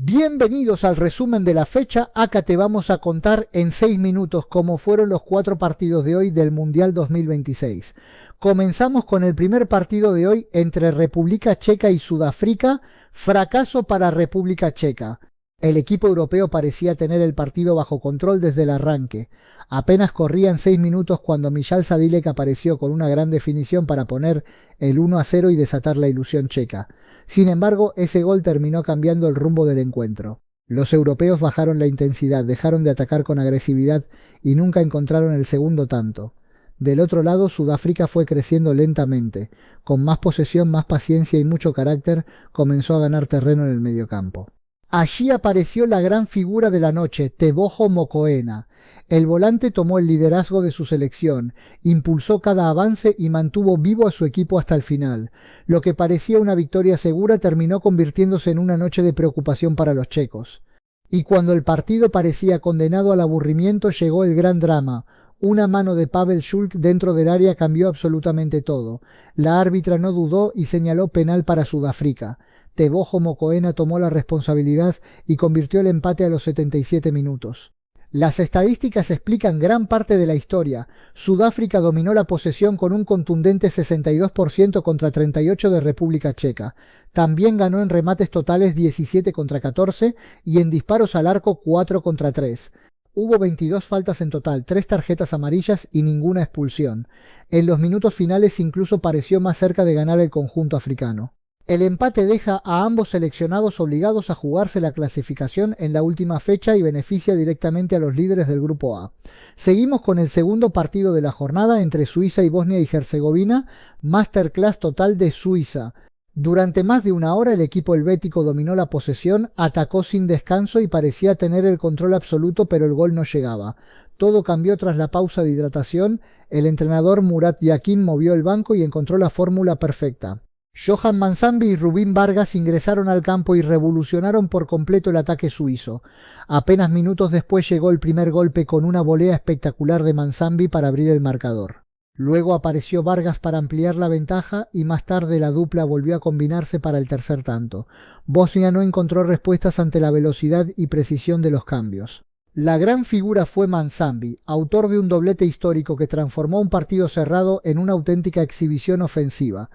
Bienvenidos al resumen de la fecha. Acá te vamos a contar en 6 minutos cómo fueron los 4 partidos de hoy del Mundial 2026. Comenzamos con el primer partido de hoy entre República Checa y Sudáfrica. Fracaso para República Checa. El equipo europeo parecía tener el partido bajo control desde el arranque. Apenas corrían 6 minutos cuando Michal Sadilek apareció con una gran definición para poner el 1-0 y desatar la ilusión checa. Sin embargo, ese gol terminó cambiando el rumbo del encuentro. Los europeos bajaron la intensidad, dejaron de atacar con agresividad y nunca encontraron el segundo tanto. Del otro lado, Sudáfrica fue creciendo lentamente. Con más posesión, más paciencia y mucho carácter, comenzó a ganar terreno en el mediocampo. Allí apareció la gran figura de la noche, Teboho Mokoena. El volante tomó el liderazgo de su selección, impulsó cada avance y mantuvo vivo a su equipo hasta el final. Lo que parecía una victoria segura terminó convirtiéndose en una noche de preocupación para los checos. Y cuando el partido parecía condenado al aburrimiento, llegó el gran drama. Una mano de Pavel Schulk dentro del área cambió absolutamente todo. La árbitra no dudó y señaló penal para Sudáfrica. Teboho Mokoena tomó la responsabilidad y convirtió el empate a los 77 minutos. Las estadísticas explican gran parte de la historia. Sudáfrica dominó la posesión con un contundente 62% contra 38% de República Checa. También ganó en remates totales 17 contra 14 y en disparos al arco 4 contra 3. Hubo 22 faltas en total, 3 tarjetas amarillas y ninguna expulsión. En los minutos finales incluso pareció más cerca de ganar el conjunto africano. El empate deja a ambos seleccionados obligados a jugarse la clasificación en la última fecha y beneficia directamente a los líderes del Grupo A. Seguimos con el segundo partido de la jornada entre Suiza y Bosnia y Herzegovina, masterclass total de Suiza. Durante más de una hora el equipo helvético dominó la posesión, atacó sin descanso y parecía tener el control absoluto, pero el gol no llegaba. Todo cambió tras la pausa de hidratación. El entrenador Murat Yakin movió el banco y encontró la fórmula perfecta. Johan Mansambi y Rubín Vargas ingresaron al campo y revolucionaron por completo el ataque suizo. Apenas minutos después llegó el primer golpe con una volea espectacular de Mansambi para abrir el marcador. Luego apareció Vargas para ampliar la ventaja y más tarde la dupla volvió a combinarse para el tercer tanto. Bosnia no encontró respuestas ante la velocidad y precisión de los cambios. La gran figura fue Mansambi, autor de un doblete histórico que transformó un partido cerrado en una auténtica exhibición ofensiva.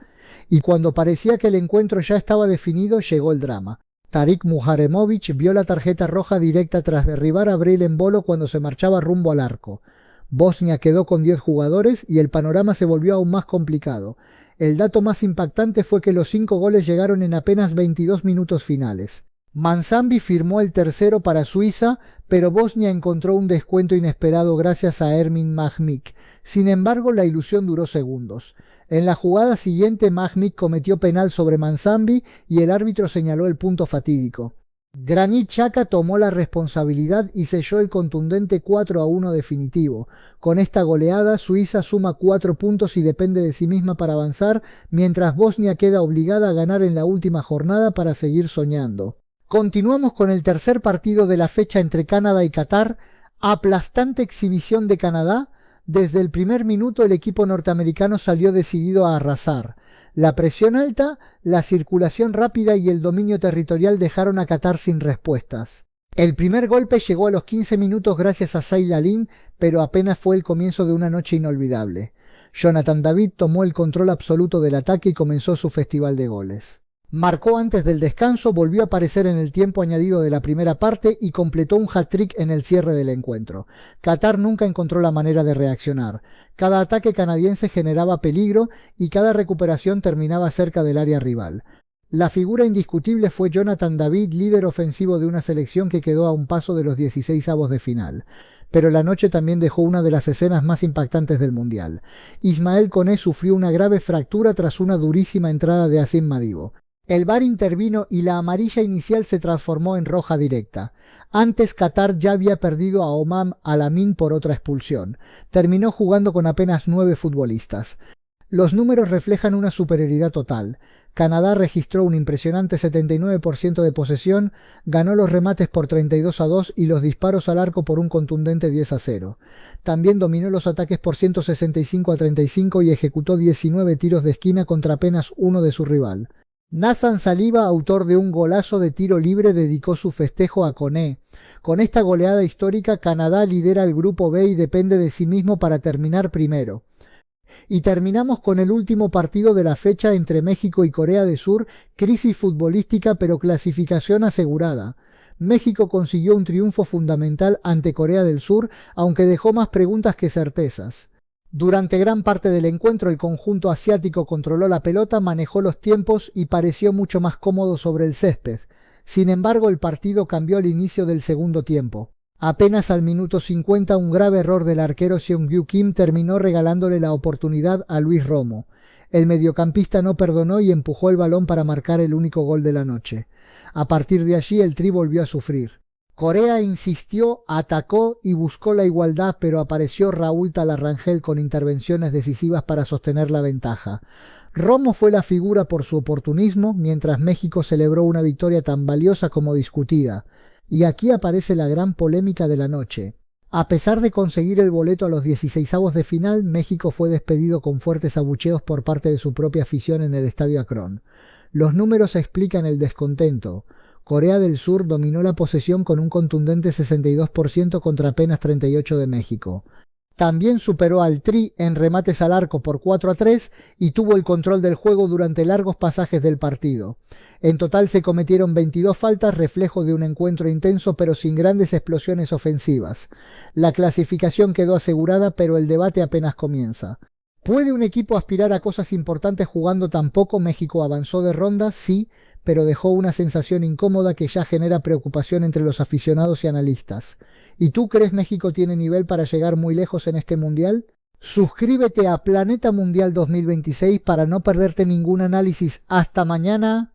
Y cuando parecía que el encuentro ya estaba definido, llegó el drama. Tarik Muharemovic vio la tarjeta roja directa tras derribar a Breel Embolo cuando se marchaba rumbo al arco. Bosnia quedó con 10 jugadores y el panorama se volvió aún más complicado. El dato más impactante fue que los 5 goles llegaron en apenas 22 minutos finales. Mansambi firmó el tercero para Suiza, pero Bosnia encontró un descuento inesperado gracias a Ermin Mahmik. Sin embargo, la ilusión duró segundos. En la jugada siguiente, Mahmik cometió penal sobre Mansambi y el árbitro señaló el punto fatídico. Granit Xhaka tomó la responsabilidad y selló el contundente 4-1 definitivo. Con esta goleada, Suiza suma 4 puntos y depende de sí misma para avanzar, mientras Bosnia queda obligada a ganar en la última jornada para seguir soñando. Continuamos con el tercer partido de la fecha entre Canadá y Qatar. Aplastante exhibición de Canadá. Desde el primer minuto el equipo norteamericano salió decidido a arrasar. La presión alta, la circulación rápida y el dominio territorial dejaron a Qatar sin respuestas. El primer golpe llegó a los 15 minutos gracias a Zaid Lalin, pero apenas fue el comienzo de una noche inolvidable. Jonathan David tomó el control absoluto del ataque y comenzó su festival de goles. Marcó antes del descanso, volvió a aparecer en el tiempo añadido de la primera parte y completó un hat-trick en el cierre del encuentro. Qatar nunca encontró la manera de reaccionar. Cada ataque canadiense generaba peligro y cada recuperación terminaba cerca del área rival. La figura indiscutible fue Jonathan David, líder ofensivo de una selección que quedó a un paso de los 16avos de final. Pero la noche también dejó una de las escenas más impactantes del Mundial. Ismael Koné sufrió una grave fractura tras una durísima entrada de Asim Madibo. El VAR intervino y la amarilla inicial se transformó en roja directa. Antes Qatar ya había perdido a Omam Al-Amin por otra expulsión. Terminó jugando con apenas 9 futbolistas. Los números reflejan una superioridad total. Canadá registró un impresionante 79% de posesión, ganó los remates por 32-2 y los disparos al arco por un contundente 10-0. También dominó los ataques por 165-35 y ejecutó 19 tiros de esquina contra apenas uno de su rival. Nathan Saliba, autor de un golazo de tiro libre, dedicó su festejo a Koné. Con esta goleada histórica, Canadá lidera el grupo B y depende de sí mismo para terminar primero. Y terminamos con el último partido de la fecha entre México y Corea del Sur, crisis futbolística pero clasificación asegurada. México consiguió un triunfo fundamental ante Corea del Sur, aunque dejó más preguntas que certezas. Durante gran parte del encuentro el conjunto asiático controló la pelota, manejó los tiempos y pareció mucho más cómodo sobre el césped. Sin embargo, el partido cambió al inicio del segundo tiempo. Apenas al minuto 50, un grave error del arquero Seung-Gyu Kim terminó regalándole la oportunidad a Luis Romo. El mediocampista no perdonó y empujó el balón para marcar el único gol de la noche. A partir de allí el Tri volvió a sufrir. Corea insistió, atacó y buscó la igualdad, pero apareció Raúl Talarrangel con intervenciones decisivas para sostener la ventaja. Romo fue la figura por su oportunismo, mientras México celebró una victoria tan valiosa como discutida. Y aquí aparece la gran polémica de la noche. A pesar de conseguir el boleto a los 16avos de final, México fue despedido con fuertes abucheos por parte de su propia afición en el Estadio Akron. Los números explican el descontento. Corea del Sur dominó la posesión con un contundente 62% contra apenas 38% de México. También superó al Tri en remates al arco por 4-3 y tuvo el control del juego durante largos pasajes del partido. En total se cometieron 22 faltas, reflejo de un encuentro intenso pero sin grandes explosiones ofensivas. La clasificación quedó asegurada, pero el debate apenas comienza. ¿Puede un equipo aspirar a cosas importantes jugando tan poco? México avanzó de ronda, sí, pero dejó una sensación incómoda que ya genera preocupación entre los aficionados y analistas. ¿Y tú crees México tiene nivel para llegar muy lejos en este mundial? Suscríbete a Planeta Mundial 2026 para no perderte ningún análisis. Hasta mañana.